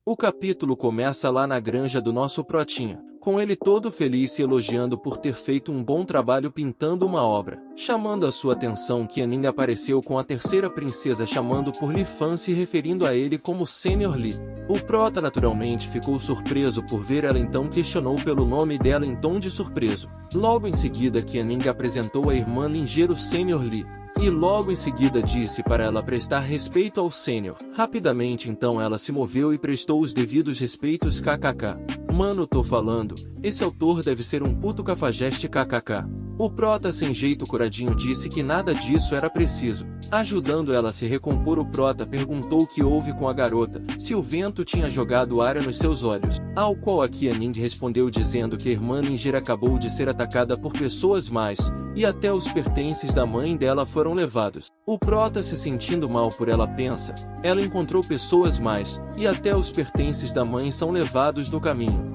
O capítulo começa lá na granja do nosso Protinha, com ele todo feliz se elogiando por ter feito um bom trabalho pintando uma obra, chamando a sua atenção que Aning apareceu com a terceira princesa chamando por Li Fan se referindo a ele como Senior Li. O Prota naturalmente ficou surpreso por ver ela, então questionou pelo nome dela em tom de surpreso. Logo em seguida que Aning apresentou a irmã Linger o Senior Li. E logo em seguida disse para ela prestar respeito ao sênior. Rapidamente então ela se moveu e prestou os devidos respeitos kkk. Mano, tô falando, esse autor deve ser um puto cafajeste kkk. O Prota sem jeito curadinho disse que nada disso era preciso. Ajudando ela a se recompor, o Prota perguntou o que houve com a garota, se o vento tinha jogado área nos seus olhos. Ao qual aqui Aning respondeu dizendo que a irmã Linger acabou de ser atacada por pessoas más, e até os pertences da mãe dela foram levados. O Prota se sentindo mal por ela pensa, ela encontrou pessoas más, e até os pertences da mãe são levados no caminho.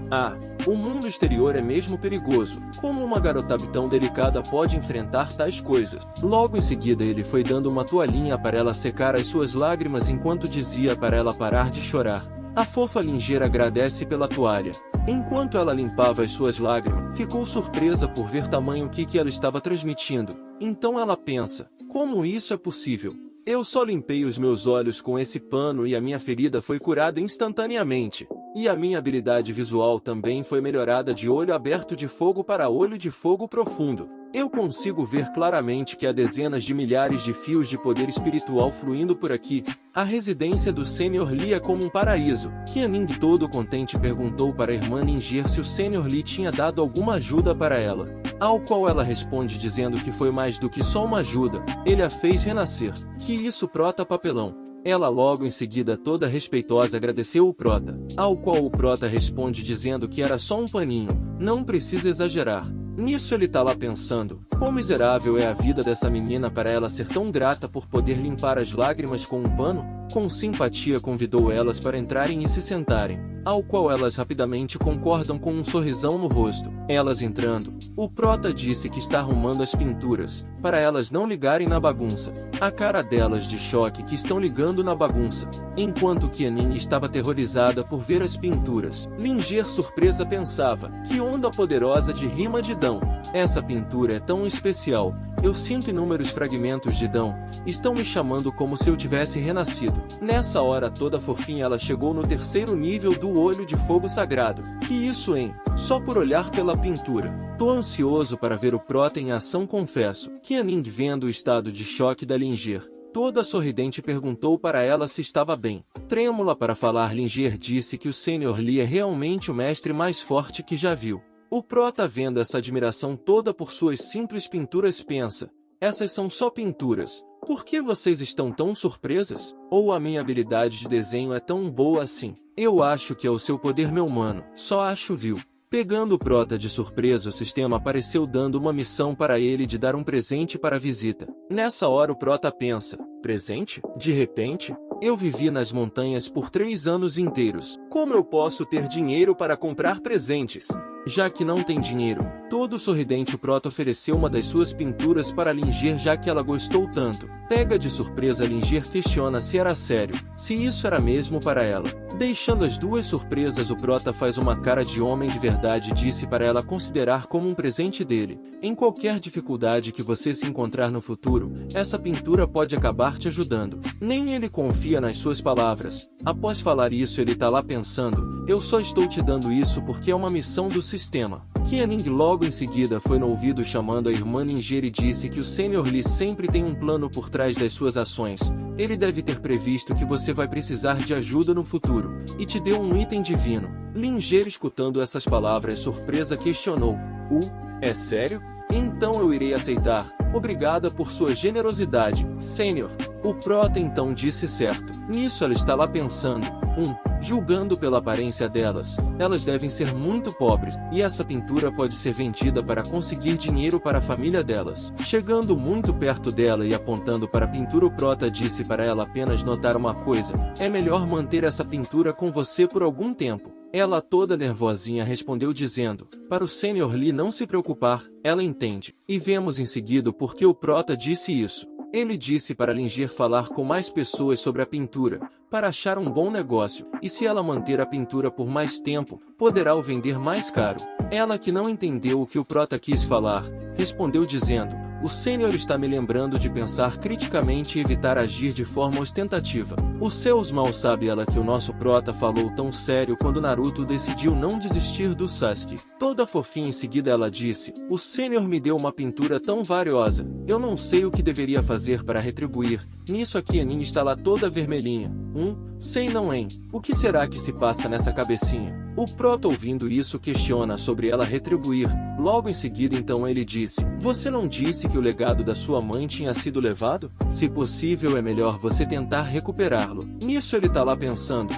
O mundo exterior é mesmo perigoso, como uma garota tão delicada pode enfrentar tais coisas? Logo em seguida ele foi dando uma toalhinha para ela secar as suas lágrimas enquanto dizia para ela parar de chorar. A fofa Linger agradece pela toalha. Enquanto ela limpava as suas lágrimas, ficou surpresa por ver tamanho que ela estava transmitindo. Então ela pensa, como isso é possível? Eu só limpei os meus olhos com esse pano e a minha ferida foi curada instantaneamente. E a minha habilidade visual também foi melhorada de olho aberto de fogo para olho de fogo profundo. Eu consigo ver claramente que há dezenas de milhares de fios de poder espiritual fluindo por aqui. A residência do Senior Li é como um paraíso. Que Aning todo contente perguntou para a irmã Linger se o Senior Li tinha dado alguma ajuda para ela. Ao qual ela responde dizendo que foi mais do que só uma ajuda, ele a fez renascer. Que isso, Prota papelão. Ela logo em seguida toda respeitosa agradeceu o Prota, ao qual o Prota responde dizendo que era só um paninho, não precisa exagerar. Nisso ele tá lá pensando, quão miserável é a vida dessa menina para ela ser tão grata por poder limpar as lágrimas com um pano? Com simpatia convidou elas para entrarem e se sentarem, ao qual elas rapidamente concordam com um sorrisão no rosto. Elas entrando, o Prota disse que está arrumando as pinturas, para elas não ligarem na bagunça. A cara delas de choque que estão ligando na bagunça, enquanto que Aning estava aterrorizada por ver as pinturas. Linger surpresa pensava, que onda poderosa de rima de Dão. Essa pintura é tão especial, eu sinto inúmeros fragmentos de Dão, estão me chamando como se eu tivesse renascido. Nessa hora toda fofinha ela chegou no terceiro nível do olho de fogo sagrado. Que isso, hein? Só por olhar pela pintura. Tô ansioso para ver o Prota em ação, confesso. Que Aning vendo o estado de choque da Linger, toda sorridente perguntou para ela se estava bem. Trêmula para falar, Linger disse que o Senior Li é realmente o mestre mais forte que já viu. O Prota vendo essa admiração toda por suas simples pinturas pensa, essas são só pinturas, por que vocês estão tão surpresas? Ou a minha habilidade de desenho é tão boa assim? Eu acho que é o seu poder, meu mano, só acho, viu? Pegando o Prota de surpresa, o sistema apareceu dando uma missão para ele de dar um presente para a visita. Nessa hora o Prota pensa, presente? De repente? Eu vivi nas montanhas por 3 anos inteiros. Como eu posso ter dinheiro para comprar presentes? Já que não tem dinheiro, todo sorridente o Prota ofereceu uma das suas pinturas para Linger já que ela gostou tanto. Pega de surpresa, Linger questiona se era sério, se isso era mesmo para ela. Deixando as duas surpresas, o Prota faz uma cara de homem de verdade e disse para ela considerar como um presente dele. Em qualquer dificuldade que você se encontrar no futuro, essa pintura pode acabar te ajudando. Nem ele confia nas suas palavras. Após falar isso, ele tá lá pensando, eu só estou te dando isso porque é uma missão do sistema. Que Aning logo em seguida foi no ouvido chamando a irmã Linger e disse que o Senior Li sempre tem um plano por trás das suas ações. Ele deve ter previsto que você vai precisar de ajuda no futuro, e te deu um item divino. Linger, escutando essas palavras, surpresa questionou, é sério? Então eu irei aceitar, obrigada por sua generosidade, Sênior. O Prota então disse certo. Nisso ela está lá pensando, julgando pela aparência delas, elas devem ser muito pobres, e essa pintura pode ser vendida para conseguir dinheiro para a família delas. Chegando muito perto dela e apontando para a pintura, o Prota disse para ela apenas notar uma coisa, é melhor manter essa pintura com você por algum tempo. Ela toda nervosinha respondeu dizendo, para o Senior Li não se preocupar, ela entende. E vemos em seguida por que o Prota disse isso. Ele disse para Linger falar com mais pessoas sobre a pintura, para achar um bom negócio, e se ela manter a pintura por mais tempo, poderá o vender mais caro. Ela, que não entendeu o que o prota quis falar, respondeu dizendo: o sênior está me lembrando de pensar criticamente e evitar agir de forma ostentativa. Os céus mal sabe ela que o nosso prota falou tão sério quando Naruto decidiu não desistir do Sasuke. Toda fofinha, em seguida ela disse: o sênior me deu uma pintura tão valiosa, eu não sei o que deveria fazer para retribuir. Nisso aqui a Nin está lá toda vermelhinha. Sei não, hein? O que será que se passa nessa cabecinha? O prota, ouvindo isso, questiona sobre ela retribuir. Logo em seguida então ele disse: você não disse que o legado da sua mãe tinha sido levado? Se possível é melhor você tentar recuperá-lo. Nisso ele tá lá pensando: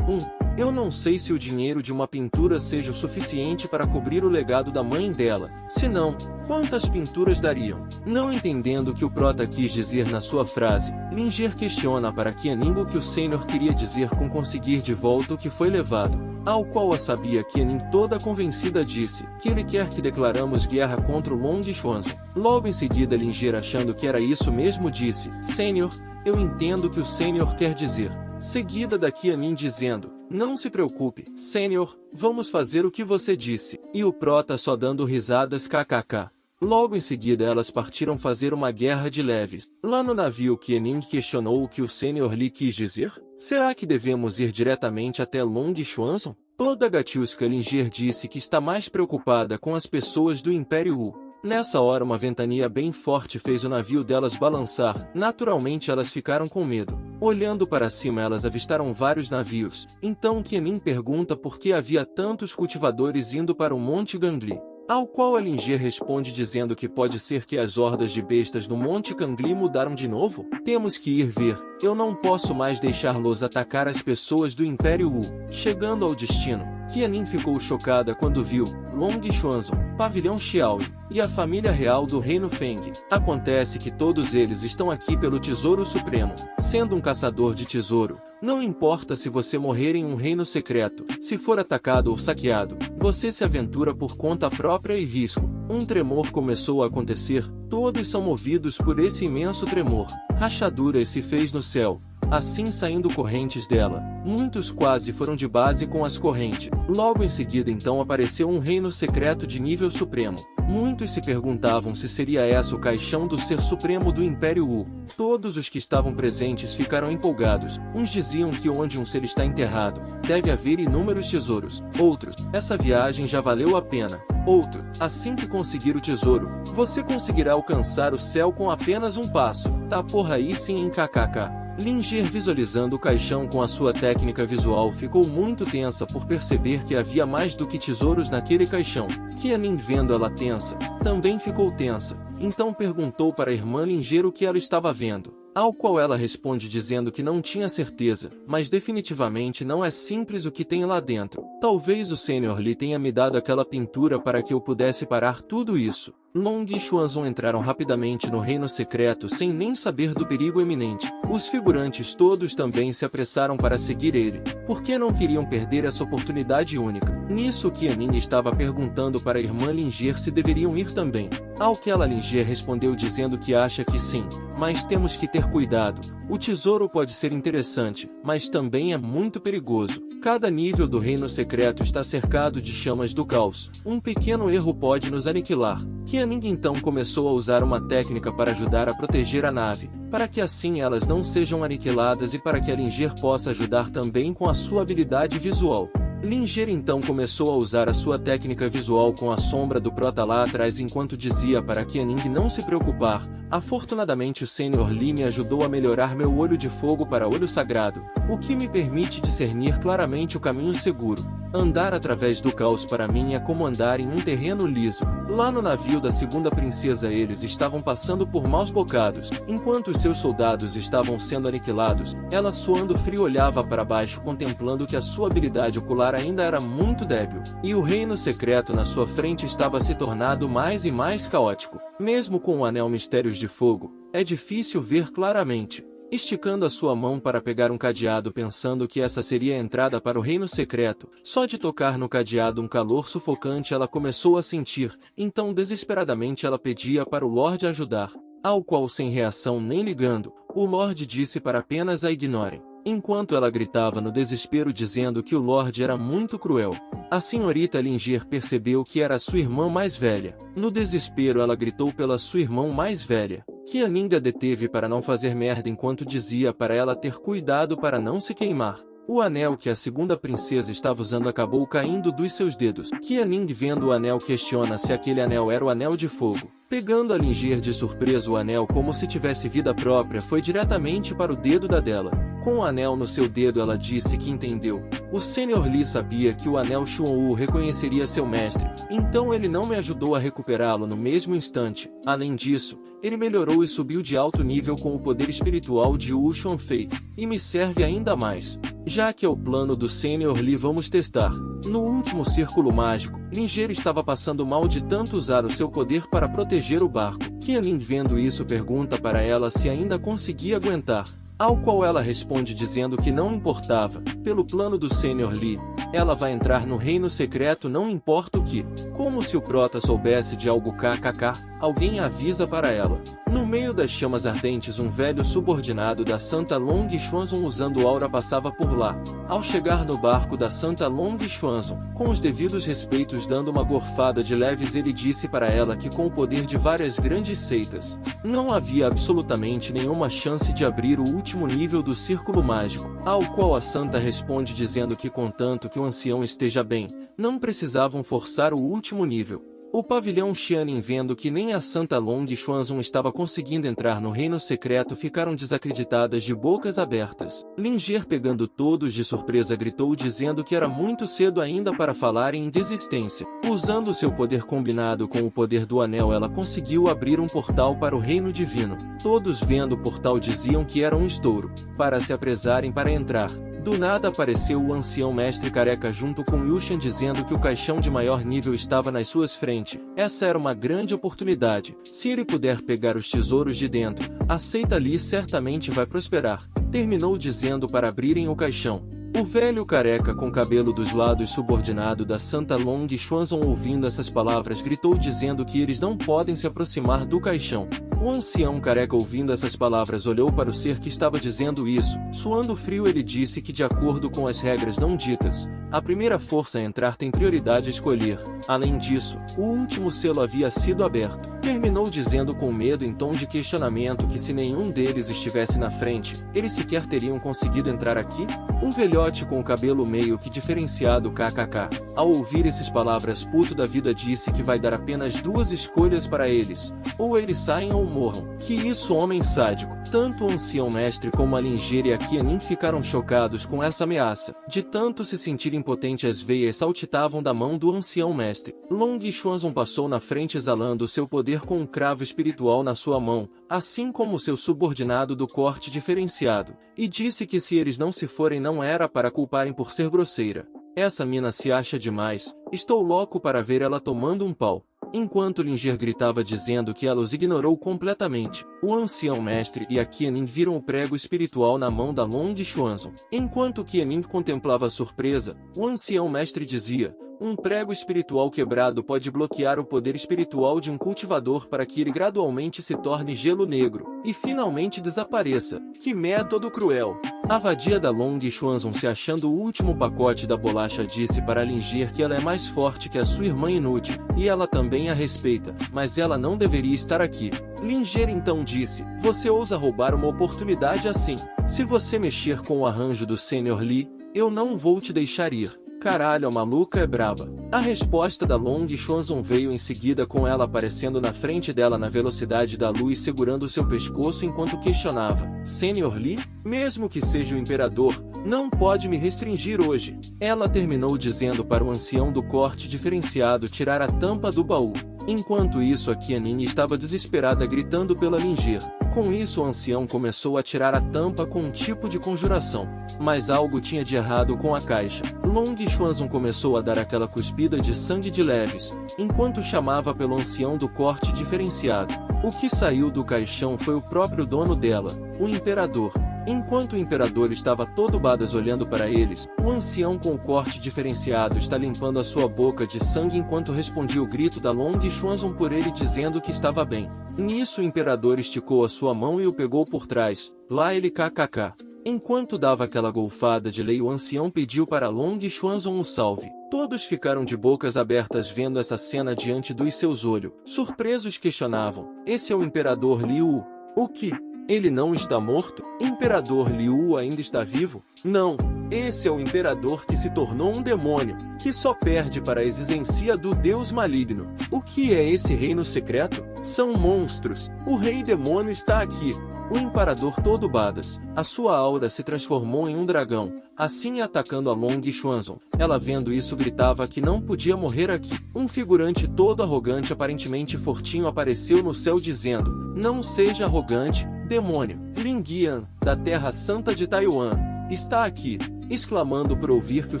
eu não sei se o dinheiro de uma pintura seja o suficiente para cobrir o legado da mãe dela. Se não, quantas pinturas dariam? Não entendendo o que o prota quis dizer na sua frase, Linger questiona para Qianing o que o sênior queria dizer com conseguir de volta o que foi levado. Ao qual a sabia Qianing, toda convencida, disse que ele quer que declaramos guerra contra o Long Xuanzong. Logo em seguida Linger, achando que era isso mesmo, disse: sênior, eu entendo o que o sênior quer dizer. Seguida da Qianing dizendo: não se preocupe, sênior, vamos fazer o que você disse. E o prota só dando risadas kkk. Logo em seguida elas partiram fazer uma guerra de leves. Lá no navio Qianing questionou o que o sênior lhe quis dizer. Será que devemos ir diretamente até Long Xuanzong? Toda gatiusca Linger disse que está mais preocupada com as pessoas do Império Wu. Nessa hora uma ventania bem forte fez o navio delas balançar. Naturalmente elas ficaram com medo. Olhando para cima elas avistaram vários navios. Então Qianing pergunta por que havia tantos cultivadores indo para o Monte Gangli. Ao qual a Linger responde dizendo que pode ser que as hordas de bestas no Monte Gangli mudaram de novo. Temos que ir ver. Eu não posso mais deixá-los atacar as pessoas do Império Wu. Chegando ao destino, Qianing ficou chocada quando viu Long Xuanzong, Pavilhão Xiaoyu e a família real do Reino Feng. Acontece que todos eles estão aqui pelo Tesouro Supremo. Sendo um caçador de tesouro, não importa se você morrer em um reino secreto, se for atacado ou saqueado, você se aventura por conta própria e risco. Um tremor começou a acontecer, todos são movidos por esse imenso tremor. Rachaduras se fez no céu, assim saindo correntes dela. Muitos quase foram de base com as correntes. Logo em seguida então apareceu um reino secreto de nível supremo. Muitos se perguntavam se seria essa o caixão do Ser Supremo do Império Wu. Todos os que estavam presentes ficaram empolgados. Uns diziam que onde um ser está enterrado, deve haver inúmeros tesouros. Outros: essa viagem já valeu a pena. Outro: assim que conseguir o tesouro, você conseguirá alcançar o céu com apenas um passo. Tá porra aí sim em kkk. Linger, visualizando o caixão com a sua técnica visual, ficou muito tensa por perceber que havia mais do que tesouros naquele caixão. Qianing, vendo ela tensa, também ficou tensa. Então perguntou para a irmã Linger o que ela estava vendo. Ao qual ela responde dizendo que não tinha certeza, mas definitivamente não é simples o que tem lá dentro. Talvez o sênior lhe tenha me dado aquela pintura para que eu pudesse parar tudo isso. Long e Xuanzong entraram rapidamente no reino secreto sem nem saber do perigo iminente. Os figurantes todos também se apressaram para seguir ele, porque não queriam perder essa oportunidade única. Nisso Qianing estava perguntando para a irmã Linger se deveriam ir também. Ao que ela Linger respondeu dizendo que acha que sim, mas temos que ter cuidado. O tesouro pode ser interessante, mas também é muito perigoso. Cada nível do reino secreto está cercado de chamas do caos. Um pequeno erro pode nos aniquilar. Qianing então começou a usar uma técnica para ajudar a proteger a nave, para que assim elas não sejam aniquiladas e para que a Linger possa ajudar também com a sua habilidade visual. Linger então começou a usar a sua técnica visual com a sombra do prota lá atrás enquanto dizia para Qianing não se preocupar. Afortunadamente o Sênior Lee me ajudou a melhorar meu olho de fogo para olho sagrado, o que me permite discernir claramente o caminho seguro. Andar através do caos para mim é como andar em um terreno liso. Lá no navio da segunda princesa eles estavam passando por maus bocados. Enquanto os seus soldados estavam sendo aniquilados, ela suando frio olhava para baixo contemplando que a sua habilidade ocular ainda era muito débil. E o reino secreto na sua frente estava se tornando mais e mais caótico. Mesmo com o anel Mistérios de Fogo, é difícil ver claramente. Esticando a sua mão para pegar um cadeado pensando que essa seria a entrada para o reino secreto, só de tocar no cadeado um calor sufocante ela começou a sentir, então desesperadamente ela pedia para o Lorde ajudar. ao qual, sem reação nem ligando, o Lorde disse para apenas a ignorem. Enquanto ela gritava no desespero dizendo que o Lorde era muito cruel, a senhorita Linger percebeu que era sua irmã mais velha. No desespero ela gritou pela sua irmã mais velha, que a Ninga deteve para não fazer merda enquanto dizia para ela ter cuidado para não se queimar. O anel que a segunda princesa estava usando acabou caindo dos seus dedos. Qianing, vendo o anel, questiona se aquele anel era o anel de fogo. Pegando a Linger de surpresa, o anel, como se tivesse vida própria, foi diretamente para o dedo dela. Com o anel no seu dedo, ela disse que entendeu. O Sr. Li sabia que o anel Xuanwu reconheceria seu mestre, então ele não me ajudou a recuperá-lo no mesmo instante. Além disso, ele melhorou e subiu de alto nível com o poder espiritual de Wu Xuanfei, e me serve ainda mais. Já que é o plano do Sr. Li, vamos testar. No último círculo mágico, Linger estava passando mal de tanto usar o seu poder para proteger o barco. Qianing, vendo isso, pergunta para ela se ainda conseguia aguentar, ao qual ela responde dizendo que não importava. Pelo plano do Sr. Li, ela vai entrar no reino secreto não importa o que. Como se o prota soubesse de algo, kkk, alguém avisa para ela. No meio das chamas ardentes, um velho subordinado da Santa Long Xuanzong usando aura passava por lá. Ao chegar no barco da Santa Long Xuanzong, com os devidos respeitos dando uma gorfada de leves, ele disse para ela que com o poder de várias grandes seitas, não havia absolutamente nenhuma chance de abrir o último nível do círculo mágico, ao qual a santa responde dizendo que contanto que o ancião esteja bem, não precisavam forçar o último nível. O pavilhão Qianing, vendo que nem a Santa Long Xuanzong estava conseguindo entrar no reino secreto, ficaram desacreditadas de bocas abertas. Linger, pegando todos de surpresa, gritou dizendo que era muito cedo ainda para falarem em desistência. Usando seu poder combinado com o poder do anel, ela conseguiu abrir um portal para o reino divino. Todos, vendo o portal, diziam que era um estouro, para se apressarem para entrar. Do nada apareceu o ancião mestre careca junto com Yushan dizendo que o caixão de maior nível estava nas suas frentes. Essa era uma grande oportunidade. Se ele puder pegar os tesouros de dentro, a seita Li certamente vai prosperar. Terminou dizendo para abrirem o caixão. O velho careca com cabelo dos lados, subordinado da Santa Long Xuanzong, ouvindo essas palavras, gritou dizendo que eles não podem se aproximar do caixão. O ancião careca, ouvindo essas palavras, olhou para o ser que estava dizendo isso. Suando frio, ele disse que, de acordo com as regras não ditas, a primeira força a entrar tem prioridade a escolher. Além disso, o último selo havia sido aberto. Terminou dizendo com medo em tom de questionamento que se nenhum deles estivesse na frente, eles sequer teriam conseguido entrar aqui? Um velhote com o cabelo meio que diferenciado, kkk, ao ouvir essas palavras, puto da vida, disse que vai dar apenas duas escolhas para eles: ou eles saem ou morram. Que isso, homem sádico! Tanto o ancião mestre como a Linger e a Qianing ficaram chocados com essa ameaça. De tanto se sentir impotente, as veias saltitavam da mão do ancião mestre. Long Xuanzong passou na frente exalando seu poder com um cravo espiritual na sua mão, assim como seu subordinado do corte diferenciado, e disse que se eles não se forem não era para culparem por ser grosseira. Essa mina se acha demais, estou louco para ver ela tomando um pau. Enquanto Linger gritava dizendo que ela os ignorou completamente, o ancião mestre e a Qianing viram o prego espiritual na mão da Long Xuanzong. Enquanto Qianing contemplava a surpresa, o ancião mestre dizia: um prego espiritual quebrado pode bloquear o poder espiritual de um cultivador para que ele gradualmente se torne gelo negro e finalmente desapareça. Que método cruel! A vadia da Long Xuanzong, se achando o último pacote da bolacha, disse para Linger que ela é mais forte que a sua irmã inútil, e ela também a respeita, mas ela não deveria estar aqui. Linger então disse: você ousa roubar uma oportunidade assim? Se você mexer com o arranjo do Sr. Li, eu não vou te deixar ir. Caralho, a maluca é braba. A resposta da Long Xuanzong veio em seguida, com ela aparecendo na frente dela na velocidade da luz, segurando seu pescoço enquanto questionava: Sr. Li? Mesmo que seja o imperador, não pode me restringir hoje. Ela terminou dizendo para o ancião do corte diferenciado tirar a tampa do baú. Enquanto isso, a Qianing estava desesperada gritando pela Linger. Com isso, o ancião começou a tirar a tampa com um tipo de conjuração. Mas algo tinha de errado com a caixa. Long Xuanzong começou a dar aquela cuspida de sangue de leves, enquanto chamava pelo ancião do corte diferenciado. O que saiu do caixão foi o próprio dono dela, o imperador. Enquanto o imperador estava todo badas olhando para eles, o ancião com o corte diferenciado está limpando a sua boca de sangue enquanto respondia o grito da Long Xuanzong por ele dizendo que estava bem. Nisso o imperador esticou a sua mão e o pegou por trás. Lá ele kkk. Enquanto dava aquela golfada de lei, o ancião pediu para Long Xuanzong o salve. Todos ficaram de bocas abertas vendo essa cena diante dos seus olhos. Surpresos questionavam: esse é o imperador Liu? O que? Ele não está morto? Imperador Liu ainda está vivo? Não, esse é o imperador que se tornou um demônio, que só perde para a existência do deus maligno. O que é esse reino secreto? São monstros. O rei demônio está aqui. O imperador todo badas. A sua aura se transformou em um dragão, assim atacando a Long Xuanzong. Ela vendo isso gritava que não podia morrer aqui. Um figurante todo arrogante, aparentemente fortinho, apareceu no céu dizendo: não seja arrogante, demônio. Lin Guian, da Terra Santa de Taiwan, está aqui. Exclamando por ouvir que o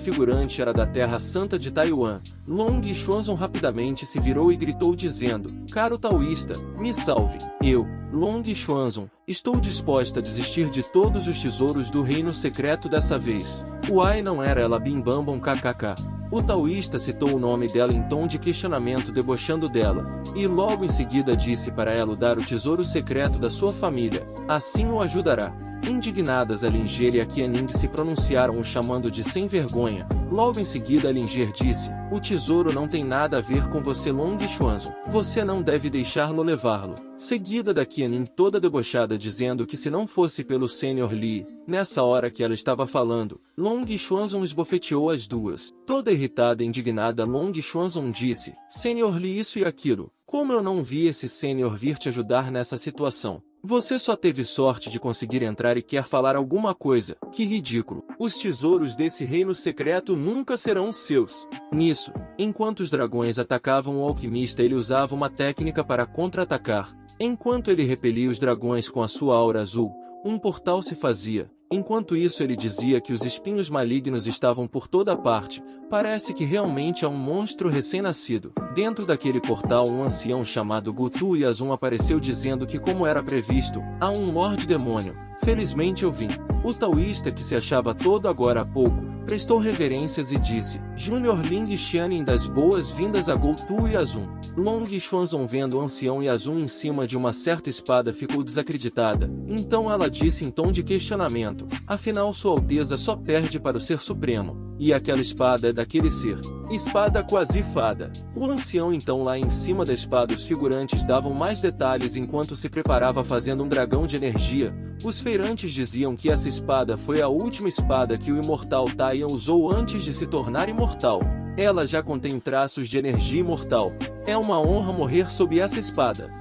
figurante era da Terra Santa de Taiwan, Long Xuanzong rapidamente se virou e gritou dizendo: caro taoísta, me salve. Eu, Long Xuanzong, estou disposta a desistir de todos os tesouros do reino secreto dessa vez. Uai, não era ela Bim Bam Bom kkk. O taoísta citou o nome dela em tom de questionamento, debochando dela, e logo em seguida disse para ela dar o tesouro secreto da sua família, assim o ajudará. Indignadas, a Linger e a Qianing se pronunciaram, o chamando de sem vergonha. Logo em seguida a Linger disse: o tesouro não tem nada a ver com você, Long Xuanzong. Você não deve deixá-lo levá-lo. Seguida da Qianing toda debochada dizendo que se não fosse pelo Sr. Li. Nessa hora que ela estava falando, Long Xuanzong esbofeteou as duas. Toda irritada e indignada, Long Xuanzong disse: Sr. Li, isso e aquilo. Como eu não vi esse senhor vir te ajudar nessa situação? Você só teve sorte de conseguir entrar e quer falar alguma coisa. Que ridículo. Os tesouros desse reino secreto nunca serão seus. Nisso, enquanto os dragões atacavam o alquimista, ele usava uma técnica para contra-atacar. Enquanto ele repelia os dragões com a sua aura azul, um portal se fazia. Enquanto isso ele dizia que os espinhos malignos estavam por toda parte. Parece que realmente é um monstro recém-nascido. Dentro daquele portal, um ancião chamado Gutu Yazun apareceu dizendo que, como era previsto, há um Lorde Demônio. Felizmente eu vim. O taoísta, que se achava todo agora há pouco, prestou reverências e disse: Júnior Ling Xianin, das boas-vindas a Gutu Yazun. Long Xuanzong, vendo o ancião Yazun em cima de uma certa espada, ficou desacreditada. Então ela disse em tom de questionamento: afinal Sua Alteza só perde para o Ser Supremo. E aquela espada é daquele ser. Espada quase fada. O ancião então lá em cima da espada, os figurantes davam mais detalhes enquanto se preparava fazendo um dragão de energia. Os feirantes diziam que essa espada foi a última espada que o imortal Taiyan usou antes de se tornar imortal. Ela já contém traços de energia imortal. É uma honra morrer sob essa espada.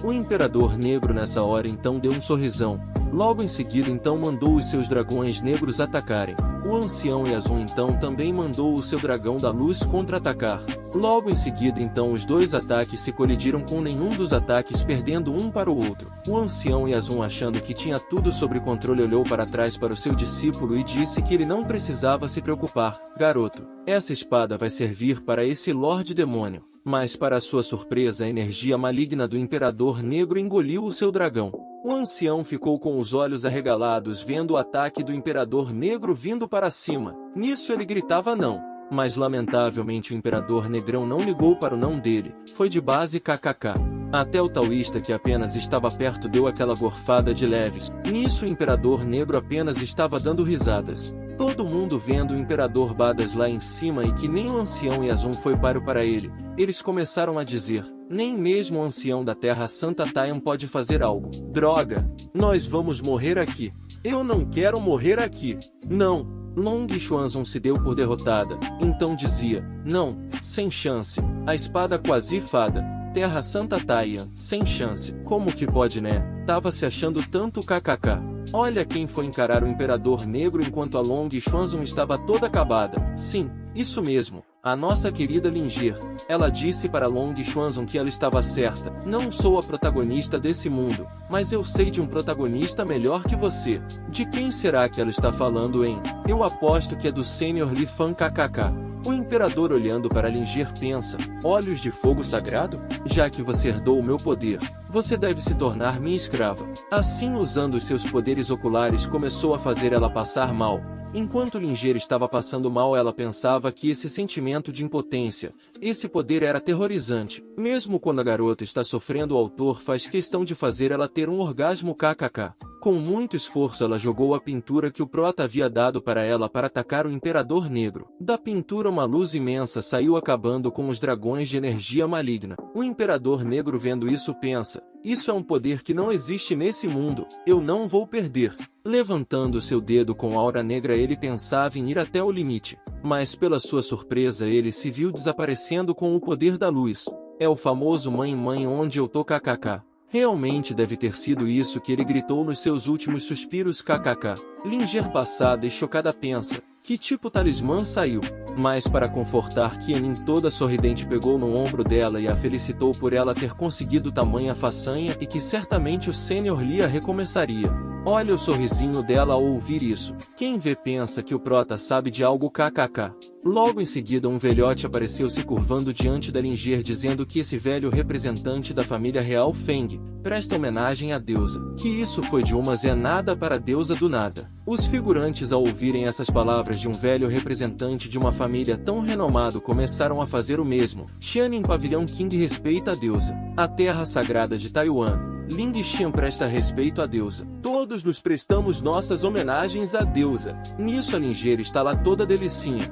O Imperador Negro nessa hora então deu um sorrisão. Logo em seguida então mandou os seus dragões negros atacarem. O ancião Yazun então também mandou o seu dragão da luz contra-atacar. Logo em seguida então os dois ataques se colidiram, com nenhum dos ataques perdendo um para o outro. O ancião Yazun, achando que tinha tudo sob controle, olhou para trás para o seu discípulo e disse que ele não precisava se preocupar. Garoto, essa espada vai servir para esse Lorde Demônio. Mas para sua surpresa, a energia maligna do Imperador Negro engoliu o seu dragão. O ancião ficou com os olhos arregalados vendo o ataque do Imperador Negro vindo para cima. Nisso ele gritava não. Mas lamentavelmente o Imperador Negrão não ligou para o não dele. Foi de base kkk. Até o taoísta, que apenas estava perto, deu aquela gorfada de leves. Nisso o Imperador Negro apenas estava dando risadas. Todo mundo vendo o Imperador Badas lá em cima e que nem o ancião Yazun foi páreo para ele. Eles começaram a dizer: nem mesmo o ancião da Terra Santa Taiyan pode fazer algo. Droga! Nós vamos morrer aqui. Eu não quero morrer aqui. Não! Long Xuanzong se deu por derrotada. Então dizia: não, sem chance. A espada quase fada. Terra Santa Taiyan, sem chance. Como que pode, né? Tava se achando tanto kkk. Olha quem foi encarar o Imperador Negro enquanto a Long Xuanzong estava toda acabada. Sim, isso mesmo, a nossa querida Linger. Ela disse para Long Xuanzong que ela estava certa. Não sou a protagonista desse mundo, mas eu sei de um protagonista melhor que você. De quem será que ela está falando, hein? Eu aposto que é do Sr. Li Fan kkk. O imperador, olhando para Linger, pensa: olhos de fogo sagrado? Já que você herdou o meu poder, você deve se tornar minha escrava. Assim, usando os seus poderes oculares, começou a fazer ela passar mal. Enquanto Linger estava passando mal, ela pensava que esse sentimento de impotência, esse poder era aterrorizante. Mesmo quando a garota está sofrendo, o autor faz questão de fazer ela ter um orgasmo kkk. Com muito esforço, ela jogou a pintura que o prota havia dado para ela para atacar o Imperador Negro. Da pintura, uma luz imensa saiu, acabando com os dragões de energia maligna. O Imperador Negro, vendo isso, pensa: isso é um poder que não existe nesse mundo, eu não vou perder. Levantando seu dedo com aura negra, ele pensava em ir até o limite. Mas, pela sua surpresa, ele se viu desaparecendo com o poder da luz. É o famoso mãe, onde eu tô kkk. Realmente deve ter sido isso que ele gritou nos seus últimos suspiros kkk. Linger, passada e chocada, pensa: que tipo talismã saiu? Mas, para confortar Qianin, toda sorridente, pegou no ombro dela e a felicitou por ela ter conseguido tamanha façanha e que certamente o Sr. Lee a recomeçaria. Olha o sorrisinho dela ao ouvir isso. Quem vê pensa que o prota sabe de algo kkk. Logo em seguida, um velhote apareceu se curvando diante da Linger, dizendo que esse velho representante da família real Feng presta homenagem à deusa. Que isso foi de uma zé nada para a deusa do nada. Os figurantes, ao ouvirem essas palavras de um velho representante de uma família tão renomado, começaram a fazer o mesmo. Xianin Pavilhão King respeita a deusa. A terra sagrada de Taiwan. Ling Xian presta respeito à deusa. Todos nos prestamos nossas homenagens à deusa. Nisso, a Linger está lá toda delicinha.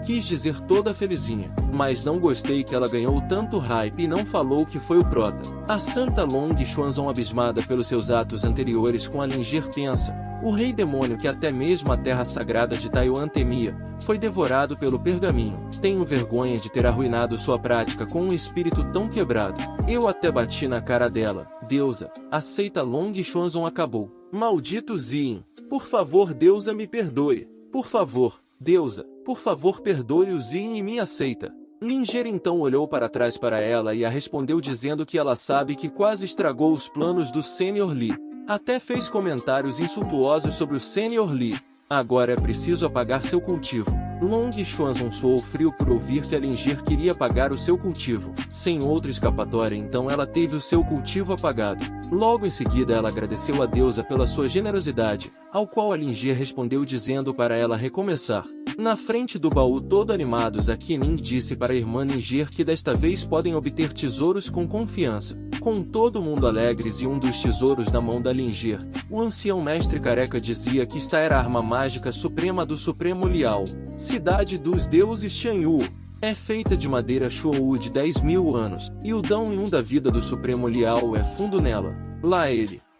Quis dizer toda felizinha. Mas não gostei que ela ganhou tanto hype e não falou que foi o prota. A Santa Long Xuanzong, abismada pelos seus atos anteriores com a Linger, pensa: o rei demônio que até mesmo a terra sagrada de Taiwan temia, foi devorado pelo pergaminho. Tenho vergonha de ter arruinado sua prática com um espírito tão quebrado. Eu até bati na cara dela. Deusa, aceita. Long Xuanzong acabou. Maldito Zien. Por favor, deusa, me perdoe. Por favor, deusa, por favor, perdoe o Zien e me aceita. Linger então olhou para trás para ela e a respondeu dizendo que ela sabe que quase estragou os planos do Sr. Lee. Até fez comentários insultuosos sobre o Sr. Lee. Agora é preciso apagar seu cultivo. Long Xuanzong suou frio por ouvir que a Linger queria apagar o seu cultivo. Sem outra escapatória, então ela teve o seu cultivo apagado. Logo em seguida, ela agradeceu a deusa pela sua generosidade, ao qual a Linger respondeu dizendo para ela recomeçar. Na frente do baú, todo animados, a Qianin disse para a irmã Linger que desta vez podem obter tesouros com confiança. Com todo mundo alegres e um dos tesouros na mão da Linger, o ancião mestre careca dizia que esta era a arma mágica suprema do Supremo Liao. Cidade dos deuses Shanyu. É feita de madeira Shuou de 10.000 anos, e o dão da vida do Supremo Liao é fundo nela. Lá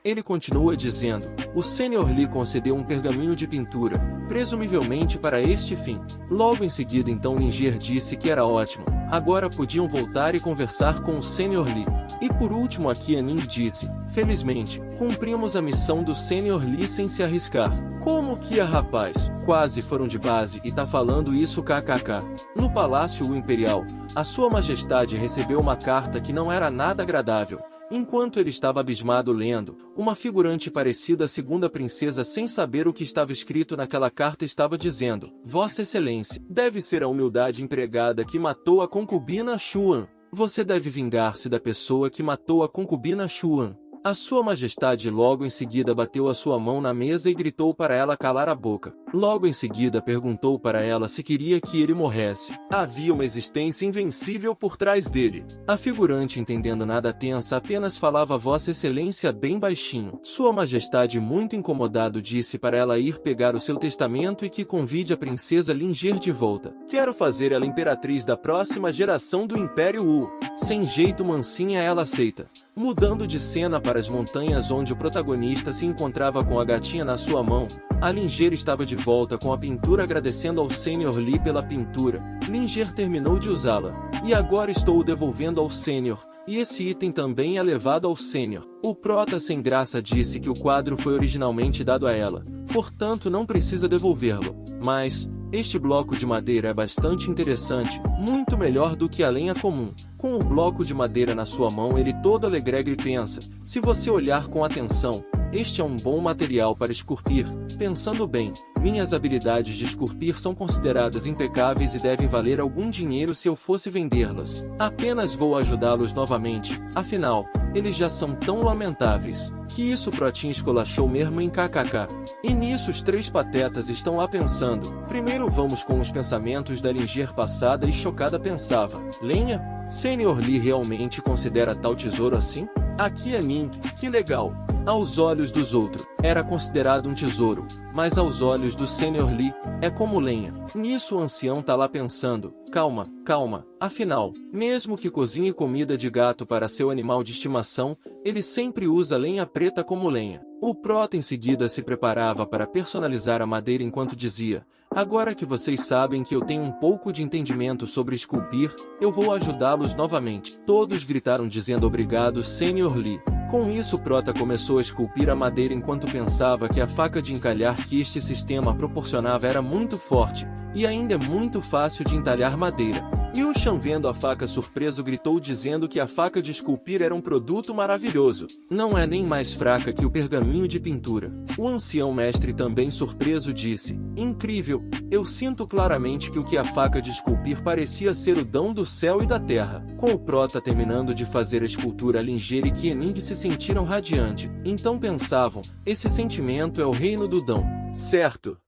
ele continua dizendo: o Sr. Lee concedeu um pergaminho de pintura, presumivelmente para este fim. Logo em seguida, então, Linger disse que era ótimo, agora podiam voltar e conversar com o Sr. Lee. E por último, a Qianin disse: felizmente, cumprimos a missão do Sr. Lee sem se arriscar. Como que rapaz, quase foram de base e tá falando isso kkk. No Palácio Imperial, a sua majestade recebeu uma carta que não era nada agradável. Enquanto ele estava abismado lendo, uma figurante parecida à segunda princesa, sem saber o que estava escrito naquela carta, estava dizendo: Vossa Excelência, deve ser a humildade empregada que matou a concubina Xuan. Você deve vingar-se da pessoa que matou a concubina Xuan. A sua majestade logo em seguida bateu a sua mão na mesa e gritou para ela calar a boca. Logo em seguida perguntou para ela se queria que ele morresse. Havia uma existência invencível por trás dele. A figurante, entendendo nada tensa, apenas falava Vossa Excelência bem baixinho. Sua majestade, muito incomodado, disse para ela ir pegar o seu testamento e que convide a princesa Linger de volta. Quero fazer ela imperatriz da próxima geração do Império Wu. Sem jeito, mansinha, ela aceita. Mudando de cena para as montanhas, onde o protagonista se encontrava com a gatinha na sua mão, a Linger estava de volta com a pintura, agradecendo ao Sr. Lee pela pintura. Linger terminou de usá-la. E agora estou devolvendo ao Sr. E esse item também é levado ao Sr. O prota sem graça disse que o quadro foi originalmente dado a ela, portanto não precisa devolvê-lo. Mas este bloco de madeira é bastante interessante, muito melhor do que a lenha comum. Com o bloco de madeira na sua mão, ele todo alegre pensa: se você olhar com atenção, este é um bom material para esculpir Pensando bem, minhas habilidades de esculpir são consideradas impecáveis e devem valer algum dinheiro se eu fosse vendê-las. Apenas vou ajudá-los novamente, afinal, eles já são tão lamentáveis. Que isso, Protinho esculachou mesmo em kkk. E nisso os três patetas estão lá pensando. Primeiro vamos com os pensamentos da Linger passada e chocada pensava. Lenha? Sr. Lee realmente considera tal tesouro assim? Aqui é Mink, que legal. Aos olhos dos outros, era considerado um tesouro, mas aos olhos do Sr. Lee, é como lenha. Nisso o ancião tá lá pensando, calma, calma, afinal, mesmo que cozinhe comida de gato para seu animal de estimação, ele sempre usa lenha preta como lenha. O prota em seguida se preparava para personalizar a madeira enquanto dizia, agora que vocês sabem que eu tenho um pouco de entendimento sobre esculpir, eu vou ajudá-los novamente. Todos gritaram dizendo obrigado, Sr. Lee. Com isso o prota começou a esculpir a madeira enquanto pensava que a faca de encalhar que este sistema proporcionava era muito forte, e ainda é muito fácil de entalhar madeira. E o Chan, vendo a faca surpreso, gritou dizendo que a faca de esculpir era um produto maravilhoso. Não é nem mais fraca que o pergaminho de pintura. O ancião mestre também surpreso disse, incrível, eu sinto claramente que o que a faca de esculpir parecia ser o dom do céu e da terra. Com o prota terminando de fazer a escultura, Linger e Qianing se sentiram radiante. Então pensavam, esse sentimento é o reino do dom. Certo.